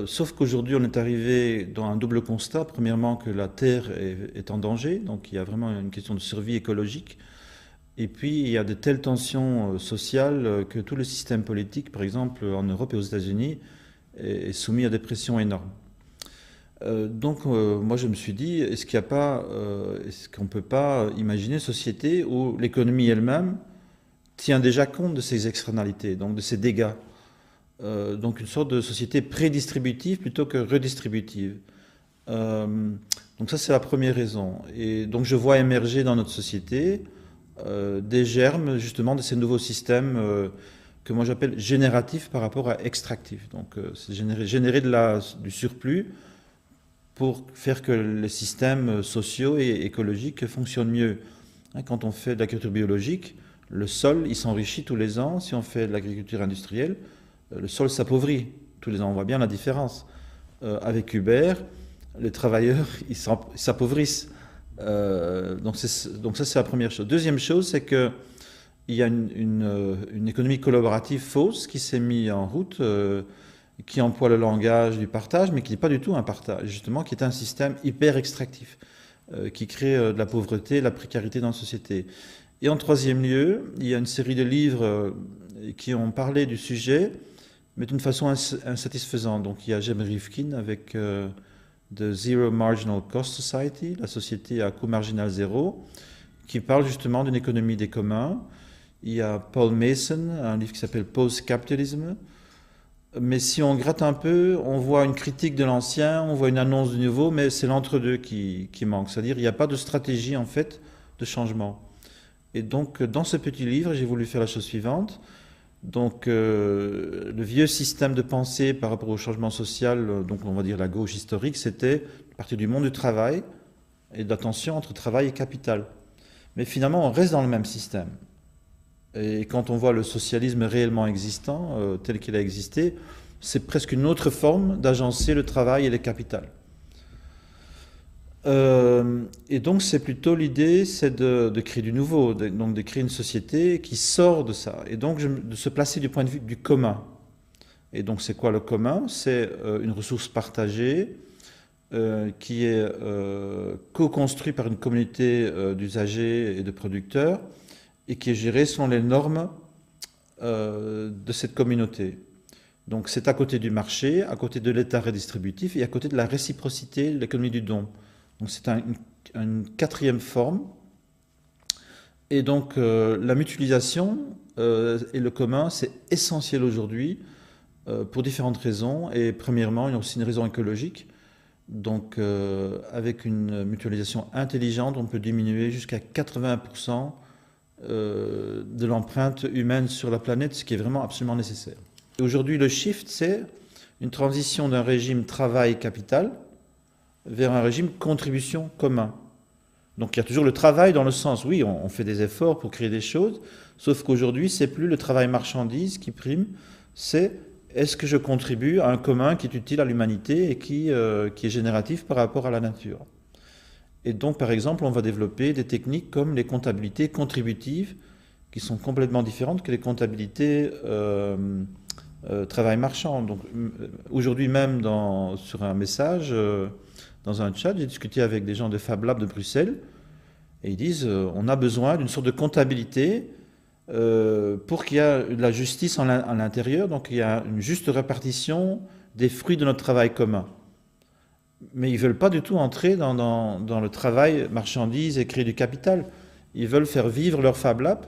Sauf qu'aujourd'hui, on est arrivé dans un double constat. Premièrement, que la Terre est en danger, donc il y a vraiment une question de survie écologique. Et puis, il y a de telles tensions sociales que tout le système politique, par exemple en Europe et aux États-Unis, est soumis à des pressions énormes. Moi, je me suis dit, est-ce qu'on ne peut pas imaginer une société où l'économie elle-même tient déjà compte de ces externalités, donc de ces dégâts? Donc une sorte de société prédistributive plutôt que redistributive. Euh, donc ça, c'est la première raison. Et donc je vois émerger dans notre société des germes justement de ces nouveaux systèmes que moi j'appelle génératifs par rapport à extractifs. Donc c'est générer du surplus pour faire que les systèmes sociaux et écologiques fonctionnent mieux. Hein, quand on fait de l'agriculture biologique, le sol, il s'enrichit tous les ans. Si on fait de l'agriculture industrielle, le sol s'appauvrit tous les ans. On voit bien la différence. Avec Uber, les travailleurs, ils s'appauvrissent. Donc ça, c'est la première chose. Deuxième chose, c'est qu'il y a une économie collaborative fausse qui s'est mise en route, qui emploie le langage du partage, mais qui n'est pas du tout un partage, justement, qui est un système hyper extractif, qui crée de la pauvreté, de la précarité dans la société. Et en troisième lieu, il y a une série de livres qui ont parlé du sujet, mais d'une façon insatisfaisante. Donc il y a Jim Rifkin avec The Zero Marginal Cost Society, la société à coût marginal zéro, qui parle justement d'une économie des communs. Il y a Paul Mason, un livre qui s'appelle Post-Capitalism. Mais si on gratte un peu, on voit une critique de l'ancien, on voit une annonce du nouveau, mais c'est l'entre-deux qui manque. C'est-à-dire qu'il n'y a pas de stratégie en fait de changement. Et donc dans ce petit livre, j'ai voulu faire la chose suivante. Donc le vieux système de pensée par rapport au changement social, donc on va dire la gauche historique, c'était partir du monde du travail et de la tension entre travail et capital. Mais finalement, on reste dans le même système. Et quand on voit le socialisme réellement existant, tel qu'il a existé, c'est presque une autre forme d'agencer le travail et le capital. Et donc c'est plutôt l'idée, c'est de créer du nouveau, donc de créer une société qui sort de ça, et donc de se placer du point de vue du commun. Et donc c'est quoi le commun? C'est une ressource partagée qui est co-construite par une communauté d'usagers et de producteurs et qui est gérée selon les normes de cette communauté. Donc c'est à côté du marché, à côté de l'État redistributif et à côté de la réciprocité de l'économie du don. Donc c'est une quatrième forme. Et donc la mutualisation et le commun, c'est essentiel aujourd'hui pour différentes raisons. Et premièrement, il y a aussi une raison écologique. Donc avec une mutualisation intelligente, on peut diminuer jusqu'à 80% de l'empreinte humaine sur la planète, ce qui est vraiment absolument nécessaire. Et aujourd'hui, le shift, c'est une transition d'un régime travail-capital vers un régime contribution commun. Donc il y a toujours le travail dans le sens, oui, on fait des efforts pour créer des choses, sauf qu'aujourd'hui, c'est plus le travail marchandise qui prime, c'est est-ce que je contribue à un commun qui est utile à l'humanité et qui est génératif par rapport à la nature. Et donc, par exemple, on va développer des techniques comme les comptabilités contributives, qui sont complètement différentes que les comptabilités travail marchand. Donc, aujourd'hui même, sur un message, dans un chat, j'ai discuté avec des gens de Fab Lab de Bruxelles, et ils disent on a besoin d'une sorte de comptabilité pour qu'il y ait de la justice à l'intérieur, donc il y a une juste répartition des fruits de notre travail commun. Mais ils ne veulent pas du tout entrer dans le travail marchandise et créer du capital. Ils veulent faire vivre leur Fab Lab,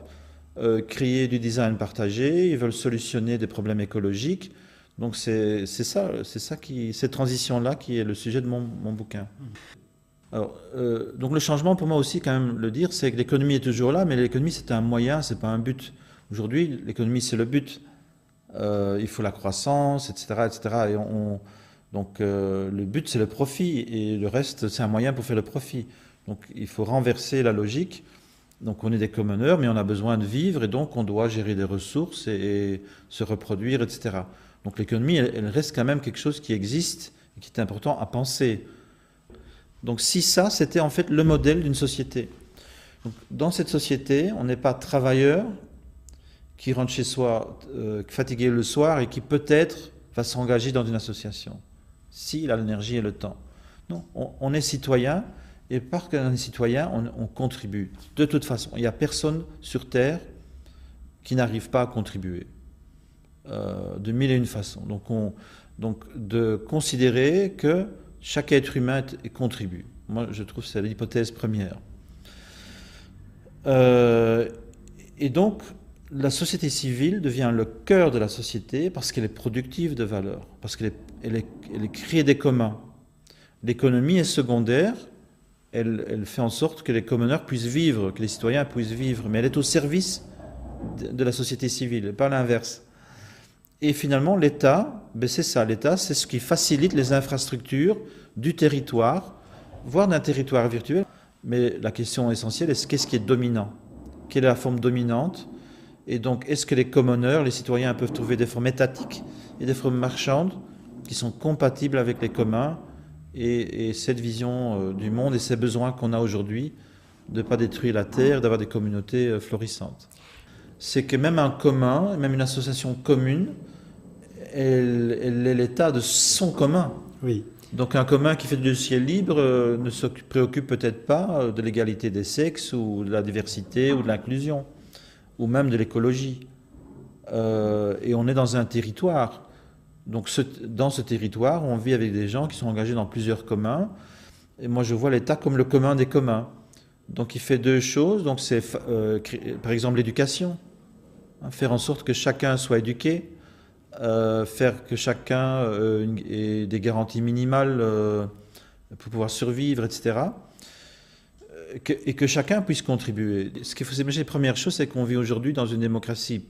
créer du design partagé, ils veulent solutionner des problèmes écologiques. Donc c'est ça, cette transition-là qui est le sujet de mon bouquin. Alors, donc le changement pour moi aussi, quand même le dire, c'est que l'économie est toujours là, mais l'économie c'est un moyen, c'est pas un but. Aujourd'hui, l'économie c'est le but. Il faut la croissance, etc., etc. Donc le but c'est le profit et le reste c'est un moyen pour faire le profit. Donc il faut renverser la logique. Donc on est des commoners, mais on a besoin de vivre et donc on doit gérer des ressources et se reproduire, etc. Donc l'économie, elle reste quand même quelque chose qui existe et qui est important à penser. Donc si ça, c'était en fait le modèle d'une société. Donc, dans cette société, on n'est pas travailleur qui rentre chez soi fatigué le soir et qui peut-être va s'engager dans une association, s'il a l'énergie et le temps. Non, on est citoyen, et parce qu'on est citoyen, on contribue. De toute façon, il n'y a personne sur Terre qui n'arrive pas à contribuer, de mille et une façons. Donc de considérer que chaque être humain contribue. Moi, je trouve que c'est l'hypothèse première. Et donc, la société civile devient le cœur de la société parce qu'elle est productive de valeur, parce qu'elle crée des communs. L'économie est secondaire, elle fait en sorte que les communards puissent vivre, que les citoyens puissent vivre, mais elle est au service de la société civile, pas l'inverse. Et finalement, l'État, ben c'est ça, l'État, c'est ce qui facilite les infrastructures du territoire, voire d'un territoire virtuel. Mais la question essentielle est qu'est-ce qui est dominant? Quelle est la forme dominante? Et donc, est-ce que les commoners, les citoyens, peuvent trouver des formes étatiques et des formes marchandes qui sont compatibles avec les communs et cette vision du monde et ces besoins qu'on a aujourd'hui de ne pas détruire la terre, d'avoir des communautés florissantes? C'est que même un commun, même une association commune, elle est l'état de son commun. Oui. Donc un commun qui fait du ciel libre ne se préoccupe peut-être pas de l'égalité des sexes ou de la diversité ou de l'inclusion, ou même de l'écologie. Et on est dans un territoire. Donc dans ce territoire, on vit avec des gens qui sont engagés dans plusieurs communs. Et moi, je vois l'État comme le commun des communs. Donc il fait deux choses. Donc c'est par exemple l'éducation. Faire en sorte que chacun soit éduqué. Faire que chacun ait des garanties minimales pour pouvoir survivre, etc. Et que chacun puisse contribuer. Ce qu'il faut s'imaginer, la première chose, c'est qu'on vit aujourd'hui dans une démocratie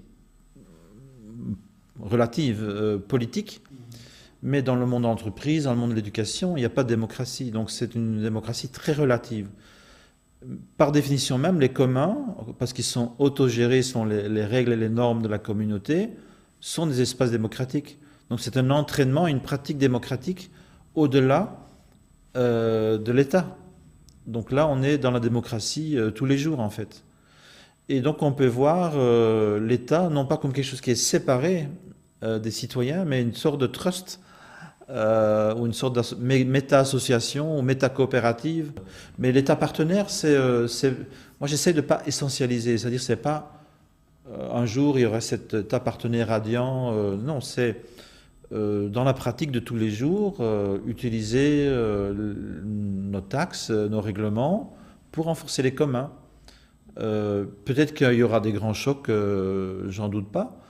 relative, politique, mais dans le monde de l'entreprise, dans le monde de l'éducation, il n'y a pas de démocratie. Donc c'est une démocratie très relative. Par définition même, les communs, parce qu'ils sont autogérés, sont les règles et les normes de la communauté, sont des espaces démocratiques. Donc c'est un entraînement, une pratique démocratique au-delà de l'État. Donc là, on est dans la démocratie tous les jours, en fait. Et donc on peut voir l'État, non pas comme quelque chose qui est séparé des citoyens, mais une sorte de trust, ou une sorte de méta-association ou méta-coopérative. Mais l'État partenaire, moi j'essaie de ne pas essentialiser, c'est-à-dire c'est pas un jour il y aura cet État partenaire radiant, non, c'est dans la pratique de tous les jours, utiliser nos taxes, nos règlements pour renforcer les communs. Peut-être qu'il y aura des grands chocs, j'en doute pas,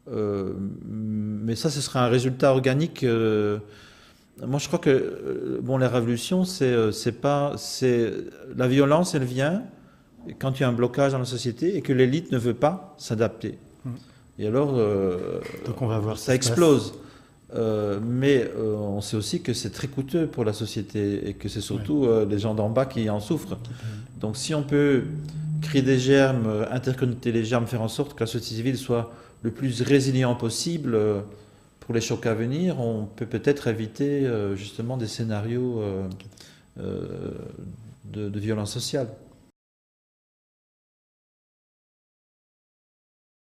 mais ça, ce sera un résultat organique. Moi, je crois que bon, la révolution, la violence, elle vient quand il y a un blocage dans la société et que l'élite ne veut pas s'adapter. Et alors, donc on va voir ça explose. Mais on sait aussi que c'est très coûteux pour la société et que c'est surtout les gens d'en bas qui en souffrent. Donc si on peut créer des germes, interconnecter les germes, faire en sorte que la société civile soit le plus résilient possible pour les chocs à venir, on peut peut-être éviter justement des scénarios de violence sociale.